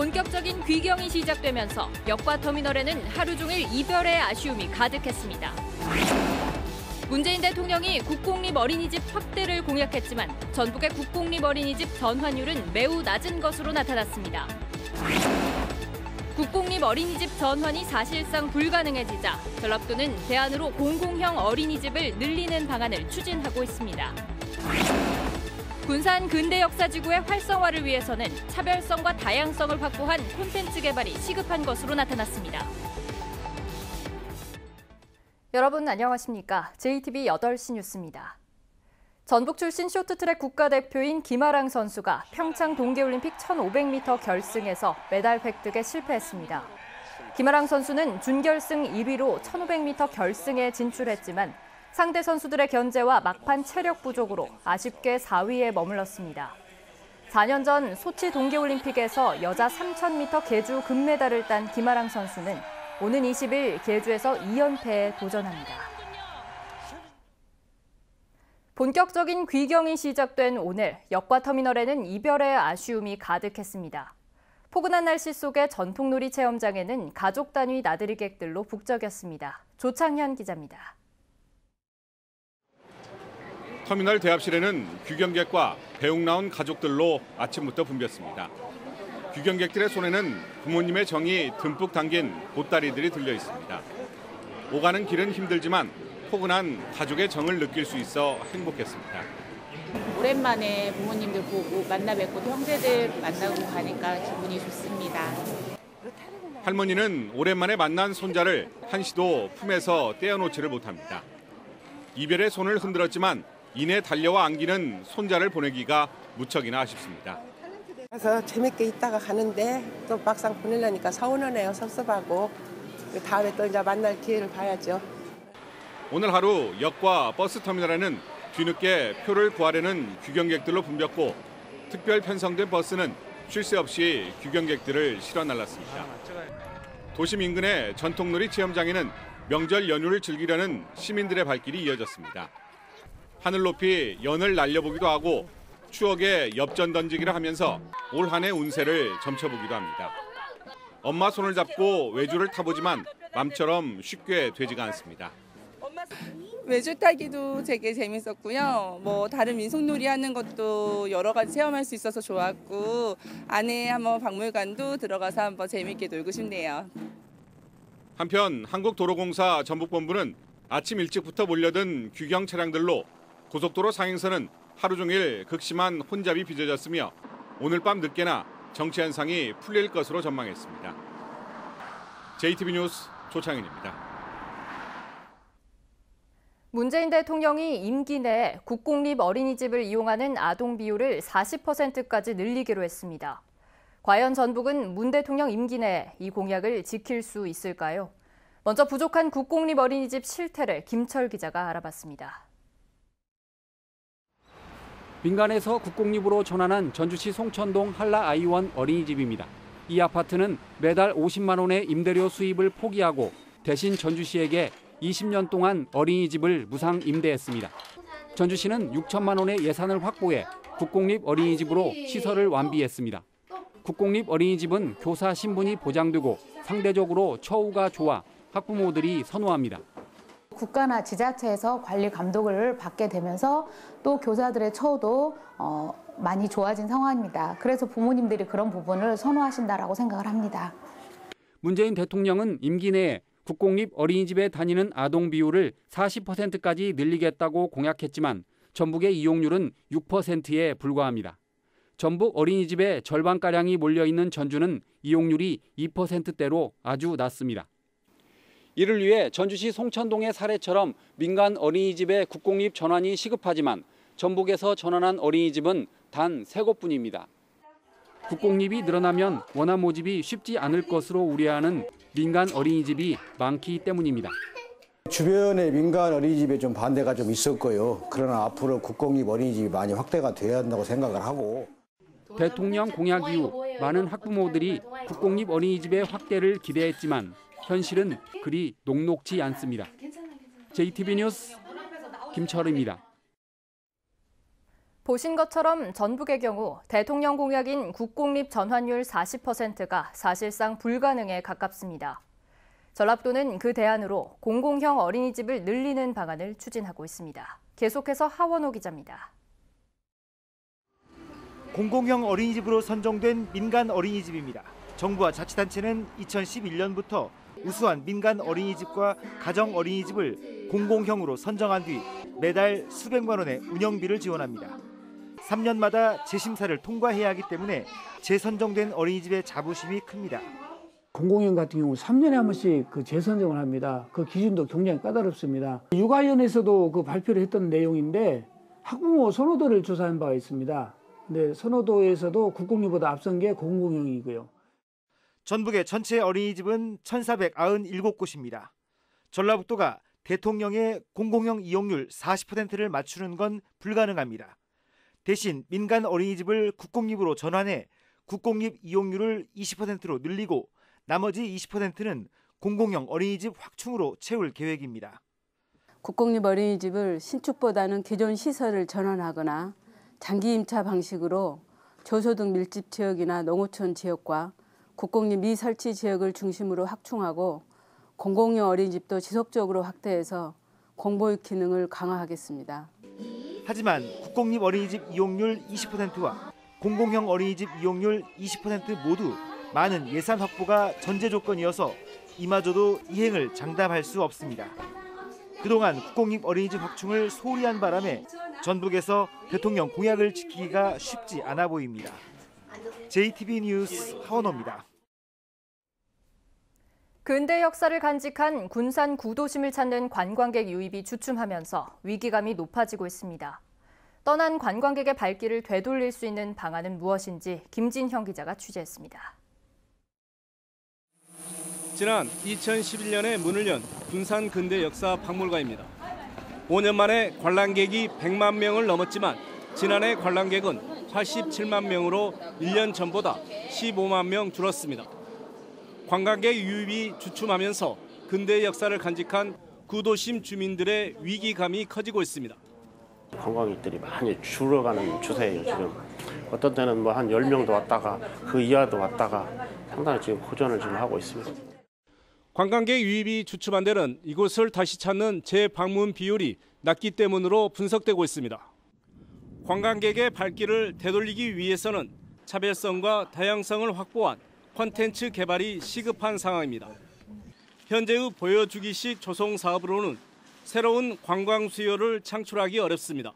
본격적인 귀경이 시작되면서 역과 터미널에는 하루 종일 이별의 아쉬움이 가득했습니다. 문재인 대통령이 국공립 어린이집 확대를 공약했지만 전북의 국공립 어린이집 전환율은 매우 낮은 것으로 나타났습니다. 국공립 어린이집 전환이 사실상 불가능해지자 전라북도는 대안으로 공공형 어린이집을 늘리는 방안을 추진하고 있습니다. 군산 근대역사지구의 활성화를 위해서는 차별성과 다양성을 확보한 콘텐츠 개발이 시급한 것으로 나타났습니다. 여러분 안녕하십니까? JTB 8시 뉴스입니다. 전북 출신 쇼트트랙 국가대표인 김아랑 선수가 평창 동계올림픽 1500m 결승에서 메달 획득에 실패했습니다. 김아랑 선수는 준결승 1위로 1500m 결승에 진출했지만 상대 선수들의 견제와 막판 체력 부족으로 아쉽게 4위에 머물렀습니다. 4년 전 소치 동계올림픽에서 여자 3000m 계주 금메달을 딴 김아랑 선수는 오는 20일 계주에서 2연패에 도전합니다. 본격적인 귀경이 시작된 오늘, 역과 터미널에는 이별의 아쉬움이 가득했습니다. 포근한 날씨 속에 전통놀이 체험장에는 가족 단위 나들이객들로 북적였습니다. 조창현 기자입니다. 터미널 대합실에는 귀경객과 배웅 나온 가족들로 아침부터 붐볐습니다. 귀경객들의 손에는 부모님의 정이 듬뿍 담긴 보따리들이 들려 있습니다. 오가는 길은 힘들지만 포근한 가족의 정을 느낄 수 있어 행복했습니다. 오랜만에 부모님들 보고 만나 뵙고 형제들 만나고 가니까 기분이 좋습니다. 할머니는 오랜만에 만난 손자를 한시도 품에서 떼어놓지를 못합니다. 이별의 손을 흔들었지만 이내 달려와 안기는 손자를 보내기가 무척이나 아쉽습니다. 그래서 재밌게 있다가 가는데 또 막상 보내려니까 서운하네요. 섭섭하고. 다음에 또 이제 만날 기회를 봐야죠. 오늘 하루 역과 버스 터미널에는 뒤늦게 표를 구하려는 귀경객들로 붐볐고 특별 편성된 버스는 쉴 새 없이 귀경객들을 실어 날랐습니다. 도심 인근의 전통놀이 체험장에는 명절 연휴를 즐기려는 시민들의 발길이 이어졌습니다. 하늘 높이 연을 날려보기도 하고 추억에 엽전 던지기를 하면서 올 한 해 운세를 점쳐보기도 합니다. 엄마 손을 잡고 외주를 타보지만 맘처럼 쉽게 되지가 않습니다. 외주 타기도 되게 재밌었고요. 다른 민속놀이 하는 것도 여러 가지 체험할 수 있어서 좋았고 안에 한번 박물관도 들어가서 한번 재밌게 놀고 싶네요. 한편 한국도로공사 전북본부는 아침 일찍부터 몰려든 귀경 차량들로 고속도로 상행선은 하루 종일 극심한 혼잡이 빚어졌으며 오늘 밤 늦게나 정체 현상이 풀릴 것으로 전망했습니다. JTB 뉴스 조창현입니다. 문재인 대통령이 임기 내에 국공립 어린이집을 이용하는 아동 비율을 40%까지 늘리기로 했습니다. 과연 전북은 문 대통령 임기 내에 이 공약을 지킬 수 있을까요? 먼저 부족한 국공립 어린이집 실태를 김철 기자가 알아봤습니다. 민간에서 국공립으로 전환한 전주시 송천동 한라아이원 어린이집입니다. 이 아파트는 매달 50만 원의 임대료 수입을 포기하고 대신 전주시에게 20년 동안 어린이집을 무상 임대했습니다. 전주시는 6천만 원의 예산을 확보해 국공립 어린이집으로 시설을 완비했습니다. 국공립 어린이집은 교사 신분이 보장되고 상대적으로 처우가 좋아 학부모들이 선호합니다. 국가나 지자체에서 관리 감독을 받게 되면서 또 교사들의 처우도 많이 좋아진 상황입니다. 그래서 부모님들이 그런 부분을 선호하신다라고 생각을 합니다. 문재인 대통령은 임기 내에 국공립 어린이집에 다니는 아동 비율을 40%까지 늘리겠다고 공약했지만 전북의 이용률은 6%에 불과합니다. 전북 어린이집의 절반가량이 몰려있는 전주는 이용률이 2%대로 아주 낮습니다. 이를 위해 전주시 송천동의 사례처럼 민간 어린이집의 국공립 전환이 시급하지만 전북에서 전환한 어린이집은 단 3곳뿐입니다. 국공립이 늘어나면 원화 모집이 쉽지 않을 것으로 우려하는 민간 어린이집이 많기 때문입니다. 주변에 민간 어린이집에 좀 반대가 좀 있었고요. 그러나 앞으로 국공립 어린이집이 많이 확대가 돼야 한다고 생각을 하고. 대통령 공약 이후 많은 학부모들이 국공립 어린이집의 확대를 기대했지만 현실은 그리 녹록지 않습니다. JTB 뉴스 김철입니다. 보신 것처럼 전북의 경우 대통령 공약인 국공립 전환율 40%가 사실상 불가능에 가깝습니다. 전라북도는 그 대안으로 공공형 어린이집을 늘리는 방안을 추진하고 있습니다. 계속해서 하원호 기자입니다. 공공형 어린이집으로 선정된 민간 어린이집입니다. 정부와 자치단체는 2011년부터 우수한 민간 어린이집과 가정 어린이집을 공공형으로 선정한 뒤 매달 수백만 원의 운영비를 지원합니다. 3년마다 재심사를 통과해야 하기 때문에 재선정된 어린이집의 자부심이 큽니다. 공공형 같은 경우 3년에 한 번씩 그 재선정을 합니다. 그 기준도 굉장히 까다롭습니다. 육아위원회에서도 그 발표를 했던 내용인데 학부모 선호도를 조사한 바가 있습니다. 근데 선호도에서도 국공립보다 앞선 게 공공형이고요. 전북의 전체 어린이집은 1,497곳입니다. 전라북도가 대통령의 공공형 이용률 40%를 맞추는 건 불가능합니다. 대신 민간 어린이집을 국공립으로 전환해 국공립 이용률을 20%로 늘리고 나머지 20%는 공공형 어린이집 확충으로 채울 계획입니다. 국공립 어린이집을 신축보다는 기존 시설을 전환하거나 장기 임차 방식으로 저소득 밀집 지역이나 농어촌 지역과 국공립 미설치 지역을 중심으로 확충하고 공공형 어린이집도 지속적으로 확대해서 공보육 기능을 강화하겠습니다. 하지만 국공립 어린이집 이용률 20%와 공공형 어린이집 이용률 20% 모두 많은 예산 확보가 전제 조건이어서 이마저도 이행을 장담할 수 없습니다. 그동안 국공립 어린이집 확충을 소홀히 한 바람에 전북에서 대통령 공약을 지키기가 쉽지 않아 보입니다. JTB 뉴스 하원호입니다. 근대 역사를 간직한 군산 구도심을 찾는 관광객 유입이 주춤하면서 위기감이 높아지고 있습니다. 떠난 관광객의 발길을 되돌릴 수 있는 방안은 무엇인지 김진형 기자가 취재했습니다. 지난 2011년에 문을 연 군산 근대 역사 박물관입니다. 5년 만에 관람객이 100만 명을 넘었지만 지난해 관람객은 87만 명으로 1년 전보다 15만 명 줄었습니다. 관광객 유입이 주춤하면서 근대 역사를 간직한 구도심 주민들의 위기감이 커지고 있습니다. 관광객들이 많이 줄어가는 추세예요. 지금 어떤 때는 뭐 한 10명도 왔다가 그 이하도 왔다가 상당히 지금 호전을 지금 하고 있습니다. 관광객 유입이 주춤한 데는 이곳을 다시 찾는 재방문 비율이 낮기 때문으로 분석되고 있습니다. 관광객의 발길을 되돌리기 위해서는 차별성과 다양성을 확보한 콘텐츠 개발이 시급한 상황입니다. 현재의 보여주기식 조성 사업으로는 새로운 관광 수요를 창출하기 어렵습니다.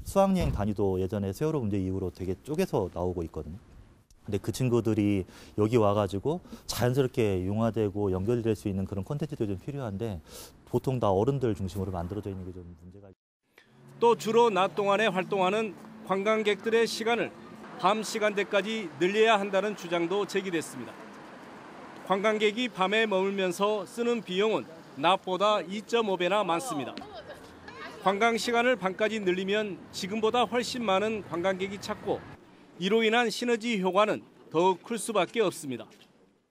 수학여행 단위도 예전에 세월호 문제 이후로 되게 쪼개서 나오고 있거든요. 근데 그 친구들이 여기 와가지고 자연스럽게 융화되고 연결될 수 있는 그런 콘텐츠도 좀 필요한데 보통 다 어른들 중심으로 만들어져 있는 게 좀 문제가 있습니다. 또 주로 낮 동안에 활동하는 관광객들의 시간을 밤 시간대까지 늘려야 한다는 주장도 제기됐습니다. 관광객이 밤에 머물면서 쓰는 비용은 낮보다 2.5배나 많습니다. 관광 시간을 밤까지 늘리면 지금보다 훨씬 많은 관광객이 찾고 이로 인한 시너지 효과는 더욱 클 수밖에 없습니다.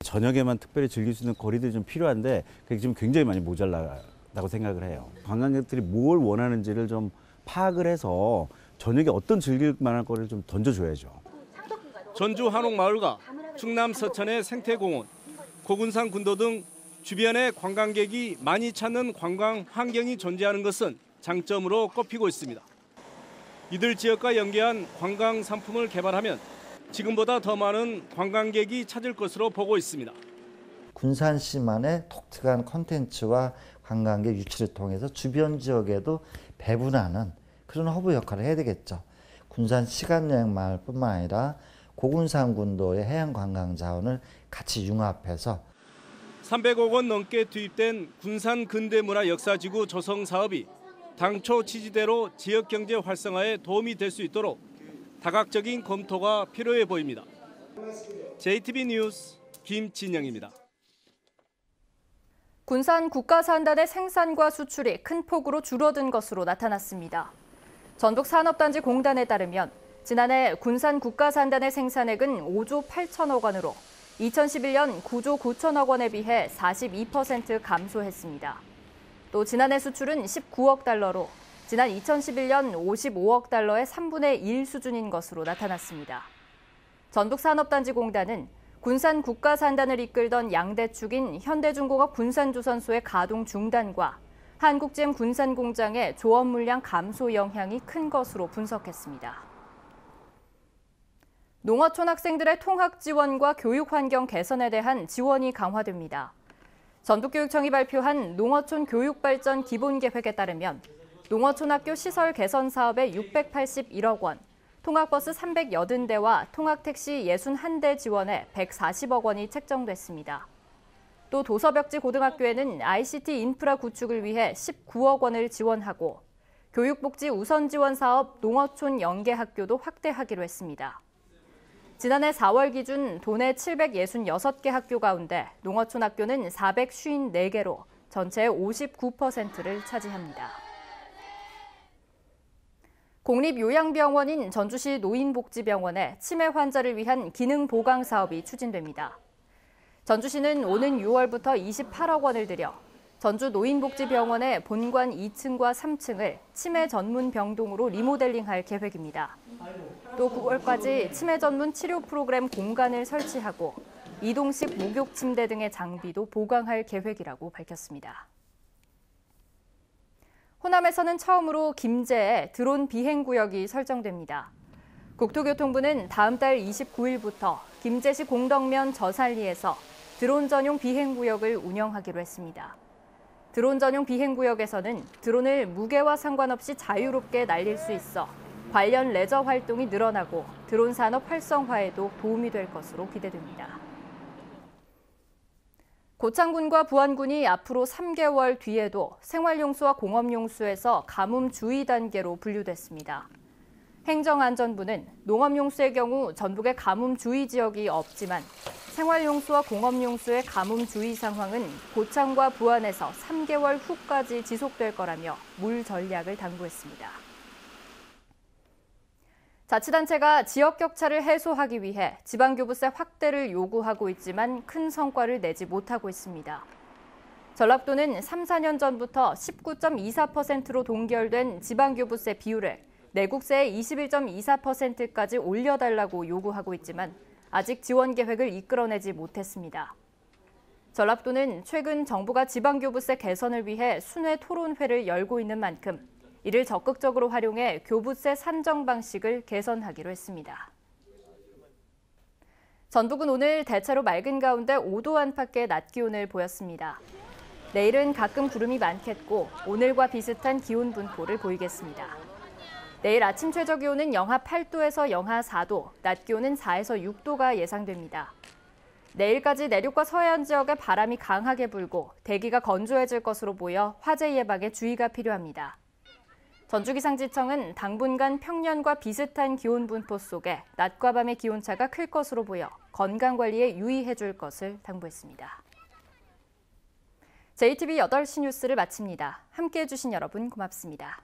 저녁에만 특별히 즐길 수 있는 거리들이 좀 필요한데 그게 지금 굉장히 많이 모자라다고 생각을 해요. 관광객들이 뭘 원하는지를 좀 파악을 해서 저녁에 어떤 즐길 만한 거리를 좀 던져줘야죠. 전주 한옥마을과 충남 서천의 생태공원, 고군산 군도 등 주변에 관광객이 많이 찾는 관광 환경이 존재하는 것은 장점으로 꼽히고 있습니다. 이들 지역과 연계한 관광 상품을 개발하면 지금보다 더 많은 관광객이 찾을 것으로 보고 있습니다. 군산시만의 독특한 콘텐츠와 관광객 유치를 통해서 주변 지역에도 배분하는 그런 허브 역할을 해야 되겠죠. 군산 시간여행마을뿐만 아니라 고군산 군도의 해양 관광 자원을 같이 융합해서 300억 원 넘게 투입된 군산 근대문화 역사지구 조성 사업이 당초 취지대로 지역 경제 활성화에 도움이 될 수 있도록 다각적인 검토가 필요해 보입니다. JTB 뉴스 김진영입니다. 군산 국가산단의 생산과 수출이 큰 폭으로 줄어든 것으로 나타났습니다. 전북산업단지공단에 따르면 지난해 군산 국가산단의 생산액은 5조 8천억 원으로 2011년 9조 9천억 원에 비해 42% 감소했습니다. 또 지난해 수출은 19억 달러로 지난 2011년 55억 달러의 3분의 1 수준인 것으로 나타났습니다. 전북산업단지공단은 군산 국가산단을 이끌던 양대축인 현대중공업 군산조선소의 가동 중단과 한국GM 군산공장의 조업 물량 감소 영향이 큰 것으로 분석했습니다. 농어촌 학생들의 통학 지원과 교육 환경 개선에 대한 지원이 강화됩니다. 전북교육청이 발표한 농어촌 교육발전 기본계획에 따르면 농어촌 학교 시설 개선 사업에 681억 원, 통학버스 380대와 통학택시 61대 지원에 140억 원이 책정됐습니다. 또 도서벽지 고등학교에는 ICT 인프라 구축을 위해 19억 원을 지원하고 교육복지 우선 지원 사업 농어촌 연계학교도 확대하기로 했습니다. 지난해 4월 기준 도내 766개 학교 가운데 농어촌 학교는 454개로 전체의 59%를 차지합니다. 공립요양병원인 전주시 노인복지병원에 치매 환자를 위한 기능 보강 사업이 추진됩니다. 전주시는 오는 6월부터 28억 원을 들여 전주 노인복지병원의 본관 2층과 3층을 치매 전문 병동으로 리모델링할 계획입니다. 또 9월까지 치매 전문 치료 프로그램 공간을 설치하고 이동식 목욕 침대 등의 장비도 보강할 계획이라고 밝혔습니다. 호남에서는 처음으로 김제에 드론 비행구역이 설정됩니다. 국토교통부는 다음 달 29일부터 김제시 공덕면 저산리에서 드론 전용 비행구역을 운영하기로 했습니다. 드론 전용 비행구역에서는 드론을 무게와 상관없이 자유롭게 날릴 수 있어 관련 레저 활동이 늘어나고 드론 산업 활성화에도 도움이 될 것으로 기대됩니다. 고창군과 부안군이 앞으로 3개월 뒤에도 생활용수와 공업용수에서 가뭄 주의 단계로 분류됐습니다. 행정안전부는 농업용수의 경우 전북에 가뭄 주의 지역이 없지만 생활용수와 공업용수의 가뭄 주의 상황은 고창과 부안에서 3개월 후까지 지속될 거라며 물 전략을 당부했습니다. 자치단체가 지역 격차를 해소하기 위해 지방교부세 확대를 요구하고 있지만 큰 성과를 내지 못하고 있습니다. 전라도는 3, 4년 전부터 19.24%로 동결된 지방교부세 비율을 내국세의 21.24%까지 올려달라고 요구하고 있지만 아직 지원 계획을 이끌어내지 못했습니다. 전라도는 최근 정부가 지방교부세 개선을 위해 순회 토론회를 열고 있는 만큼 이를 적극적으로 활용해 교부세 산정 방식을 개선하기로 했습니다. 전북은 오늘 대체로 맑은 가운데 5도 안팎의 낮 기온을 보였습니다. 내일은 가끔 구름이 많겠고 오늘과 비슷한 기온 분포를 보이겠습니다. 내일 아침 최저 기온은 영하 8도에서 영하 4도, 낮 기온은 4에서 6도가 예상됩니다. 내일까지 내륙과 서해안 지역에 바람이 강하게 불고 대기가 건조해질 것으로 보여 화재 예방에 주의가 필요합니다. 전주기상지청은 당분간 평년과 비슷한 기온 분포 속에 낮과 밤의 기온차가 클 것으로 보여 건강관리에 유의해 줄 것을 당부했습니다. JTB 8시 뉴스를 마칩니다. 함께해 주신 여러분 고맙습니다.